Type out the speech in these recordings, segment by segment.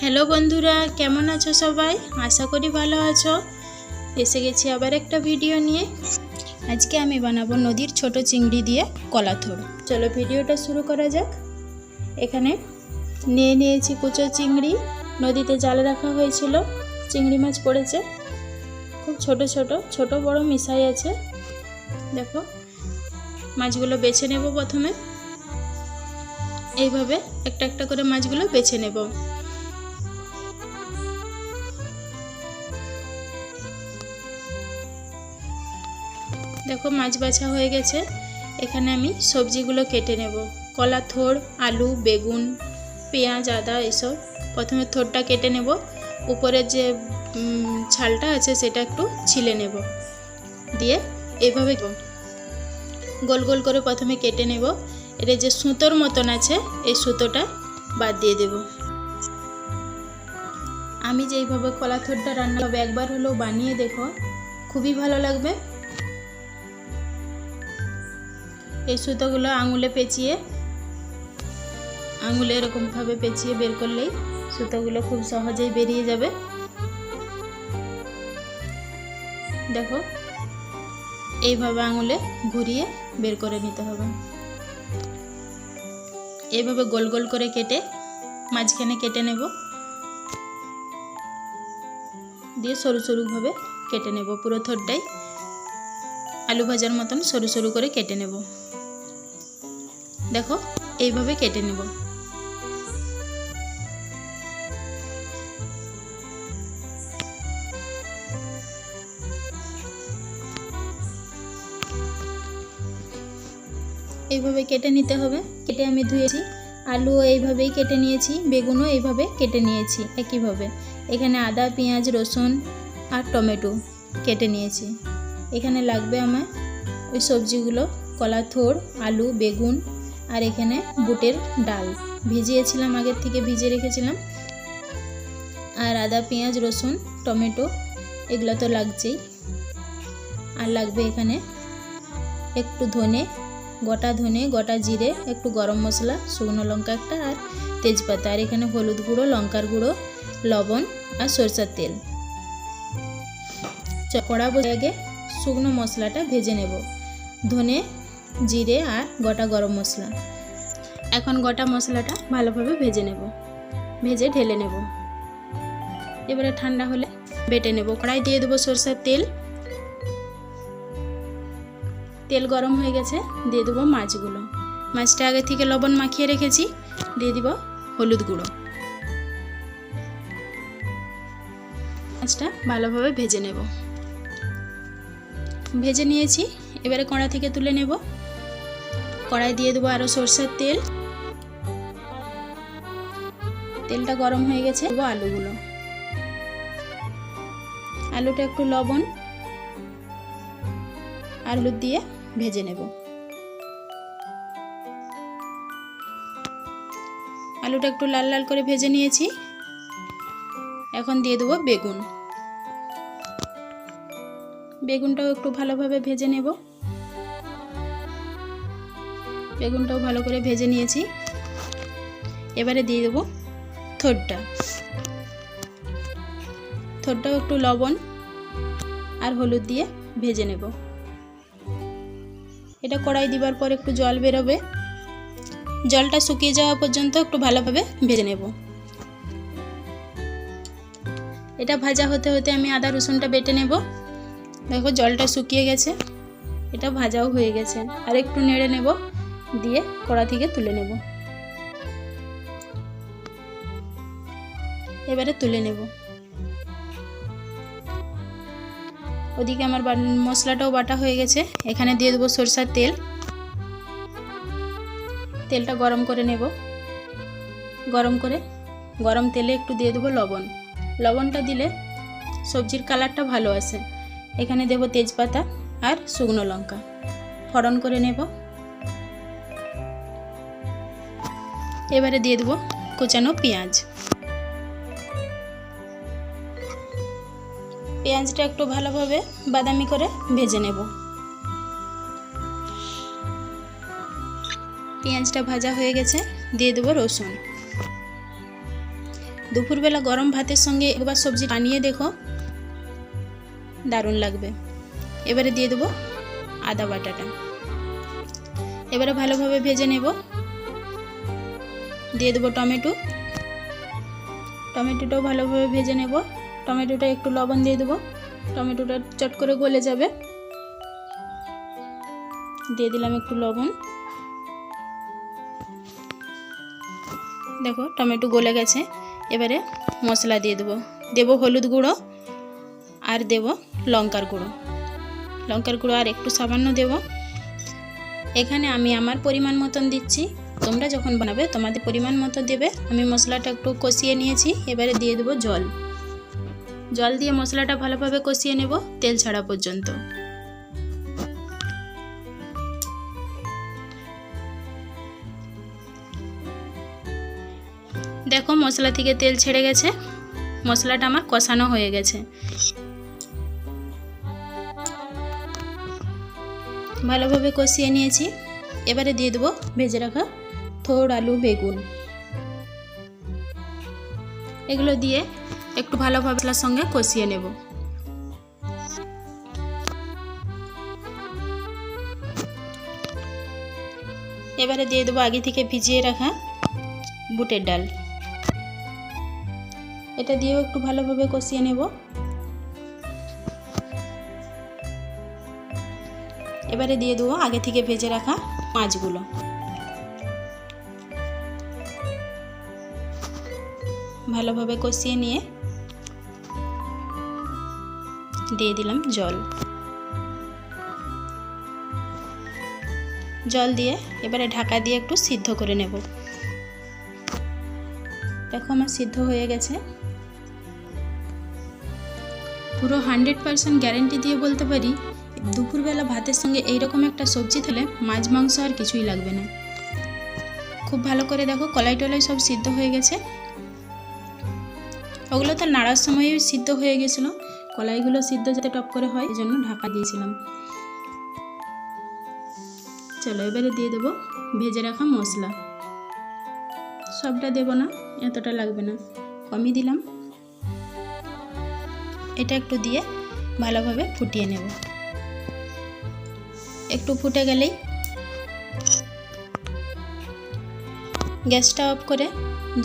Hello বন্ধুরা, কেমন আছো সবাই? আশা করি ভালো আছো। এসে গেছি আবার একটা ভিডিও নিয়ে। আজকে আমি বানাবো নদীর ছোট চিংড়ি দিয়ে কলাথোড়। চলো ভিডিওটা শুরু করা যাক। এখানে নিয়ে নিয়েছি কুচো চিংড়ি। নদীতে জাল রাখা হয়েছিল, চিংড়ি মাছ পড়েছে, খুব ছোট ছোট, ছোট বড় মিশাই আছে। দেখো, মাছগুলো বেছে নেব। প্রথমে এইভাবে একটা একটা করে মাছগুলো বেছে নেব। দেখো, মাছ বাছা হয়ে গেছে। এখানে আমি সবজিগুলো কেটে নেব। কলা থোড়, আলু, বেগুন, পেঁয়াজ, আদা এসব। প্রথমে থোড়টা কেটে নেব। উপরের যে ছালটা আছে সেটা একটু ছিলে নেব। দিয়ে এইভাবে গোল গোল করে প্রথমে কেটে নেব। এটা যে সুতোর মতন আছে, এই সুতোটা বাদ দিয়ে দেব। আমি যেইভাবে কলা থোড়টা রান্না করব, একবার হলেও বানিয়ে দেখো, খুবই ভালো লাগবে। এই সুতোগুলো আঙুলে পেঁচিয়ে, আঙুলে এরকমভাবে পেঁচিয়ে বের করলেই সুতোগুলো খুব সহজেই বেরিয়ে যাবে। দেখো, এইভাবে আঙুলে ঘুরিয়ে বের করে নিতে হবে। এইভাবে গোল গোল করে কেটে মাঝখানে কেটে নেব। দিয়ে সরু সরুভাবে কেটে নেব। পুরো থোড়টাই আলু ভাজার মতন সরু সরু করে কেটে নেব। দেখো, এইভাবে কেটে নেব। এইভাবে কেটে নিতে হবে। কেটে আমি ধুয়েছি। আলু এইভাবেই কেটে নিয়েছি, বেগুনও এইভাবে কেটে নিয়েছি একইভাবে। এখানে আদা, পেঁয়াজ, রসুন আর টমেটো কেটে নিয়েছি। এখানে লাগবে আমার ওই সবজিগুলো, কলা থোড়, আলু, বেগুন, আর এখানে বুটের ডাল ভিজিয়েছিলাম, আগের থেকে ভিজিয়ে রেখেছিলাম। আর আদা, পেঁয়াজ, রসুন, টমেটো এগুলো তো লাগছেই। আর লাগবে এখানে একটু ধনে, গোটা ধনে, গোটা জিরে, একটু গরম মশলা, শুকনো লঙ্কা একটা, আর তেজপাতা। আর এখানে হলুদ গুঁড়ো, লঙ্কার গুঁড়ো, লবণ আর সরষের তেল। কড়া বসে আগে শুকনো মশলাটা ভেজে নেব। ধনে, জিরে আর গোটা গরম মশলা। এখন গোটা মশলাটা ভালোভাবে ভেজে নেব, ভেজে ঢেলে নেব। এবারে ঠান্ডা হলে বেটে নেব। কড়াই দিয়ে দেবো সরষের তেল। তেল গরম হয়ে গেছে, দিয়ে দেবো মাছগুলো। মাছটা আগে থেকে লবণ মাখিয়ে রেখেছি। দিয়ে দিব হলুদ গুঁড়ো। মাছটা ভালোভাবে ভেজে নেব। ভেজে নিয়েছি। এবারে কড়া থেকে তুলে নেব। কড়াই দিয়ে দেবো আরও সরষের তেল। তেলটা গরম হয়ে গেছে। দেবো আলুগুলো। আলুটা একটু লবণ আর হলুদ দিয়ে ভেজে নেব। আলুটা একটু লাল লাল করে ভেজে নিয়েছি। এখন দিয়ে দেবো বেগুন। বেগুনটাও একটু ভালোভাবে ভেজে নেব। বেগুনটাও ভালো করে ভেজে নিয়েছি। এবারে দিয়ে দেবো থোড়টা। থোড়টাও একটু লবণ আর হলুদ দিয়ে ভেজে নেব। এটা কড়াই দিবার পর একটু জল বেরোবে। জলটা শুকিয়ে যাওয়া পর্যন্ত একটু ভালোভাবে ভেজে নেব। এটা ভাজা হতে হতে আমি আদা রসুনটা বেটে নেব। দেখো, জলটা শুকিয়ে গেছে, এটা ভাজাও হয়ে গেছে। আর একটু নেড়ে নেব, দিয়ে কড়া থেকে তুলে নেব। এবারে তুলে নেব। ওদিকে আমার মশলাটাও বাটা হয়ে গেছে। এখানে দিয়ে দেবো সরষের তেল। তেলটা গরম করে নেব। গরম তেলে একটু দিয়ে দেবো লবণ। লবণটা দিলে সবজির কালারটা ভালো আসে। এখানে দেব তেজপাতা আর শুকনো লঙ্কা। ফোড়ন করে নেব। এবারে দিয়ে দেবো কুচানো পেঁয়াজ। পেঁয়াজটা একটু ভালোভাবে বাদামি করে ভেজে নেব। পেঁয়াজটা ভাজা হয়ে গেছে। দিয়ে দেবো রসুন। দুপুরবেলা গরম ভাতের সঙ্গে একবার সবজি বানিয়ে দেখো, দারুণ লাগবে। এবারে দিয়ে দেবো আদা বাটাটা, এবারে ভালোভাবে ভেজে নেব। দিয়ে দেবো টমেটোটাও ভালোভাবে ভেজে নেব। টমেটোটা একটু লবণ দিয়ে দেবো, টমেটোটা চট করে গলে যাবে। দিয়ে দিলাম একটু লবণ। দেখো টমেটো গলে গেছে। এবারে মশলা দিয়ে দেবো হলুদ গুঁড়ো আর দেব লঙ্কার গুঁড়ো আর একটু সামান্য দেব। এখানে আমি আমার পরিমাণ মতন দিচ্ছি, তোমরা যখন বানাবে তোমাদের পরিমাণ মতো দেবে। আমি মশলাটা একটু কষিয়ে নিয়েছি, এবারে দিয়ে দেবো জল দিয়ে মশলাটা ভালোভাবে কষিয়ে নেব তেল ছাড়া পর্যন্ত। দেখো মশলা থেকে তেল ছেড়ে গেছে, মশলাটা আমার কষানো হয়ে গেছে। ভালোভাবে কষিয়ে নিয়েছি, এবারে দিয়ে দেবো ভেজে রাখা থোড় আলু বেগুন। এগুলো দিয়ে একটু ভালোভাবে মশলার সঙ্গে কষিয়ে নেব। এবারে দিয়ে দেবো আগে থেকে ভিজিয়ে রাখা বুটের ডাল, এটা দিয়েও একটু ভালোভাবে কষিয়ে নেব। এবারে দিয়ে দেবো আগে থেকে ভেজে রাখা মাছগুলো। ভালোভাবে কষিয়ে নিয়ে দিয়ে দিলাম জল দিয়ে এবারে ঢাকা দিয়ে একটু সিদ্ধ করে নেব। দেখো আমার সিদ্ধ হয়ে গেছে। পুরো 100% গ্যারেন্টি দিয়ে বলতে পারি, দুপুরবেলা ভাতের সঙ্গে এইরকম একটা সবজি খেলে মাছ মাংস আর কিছুই লাগবে না। খুব ভালো করে দেখো কলাই টলাই সব সিদ্ধ হয়ে গেছে। ওগুলো তো নাড়ার সময়ই সিদ্ধ হয়ে গেছিলো, কলাইগুলো সিদ্ধ যাতে টপ করে হয় এই জন্য ঢাকা দিয়েছিলাম। চলো এবারে দিয়ে দেবো ভেজে রাখা মশলা। সবটা দেব না, এতটা লাগবে না, কমই দিলাম। এটা একটু দিয়ে ভালোভাবে ফুটিয়ে নেব। একটু ফুটে গেলেই গ্যাসটা অফ করে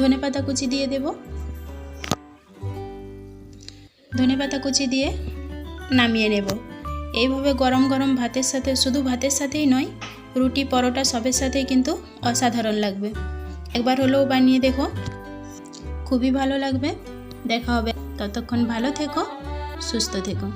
ধনেপাতা কুচি দিয়ে দেব। ধনেপাতা কুচি দিয়ে নামিয়ে নেব। এইভাবে গরম গরম ভাতের সাথে, শুধু ভাতের সাথেই নয়, রুটি পরোটা সবের সাথেই কিন্তু অসাধারণ লাগবে। একবার হলেও বানিয়ে দেখো, খুবই ভালো লাগবে। দেখা হবে, ততক্ষণ ভালো থেকো, সুস্থ থেকো।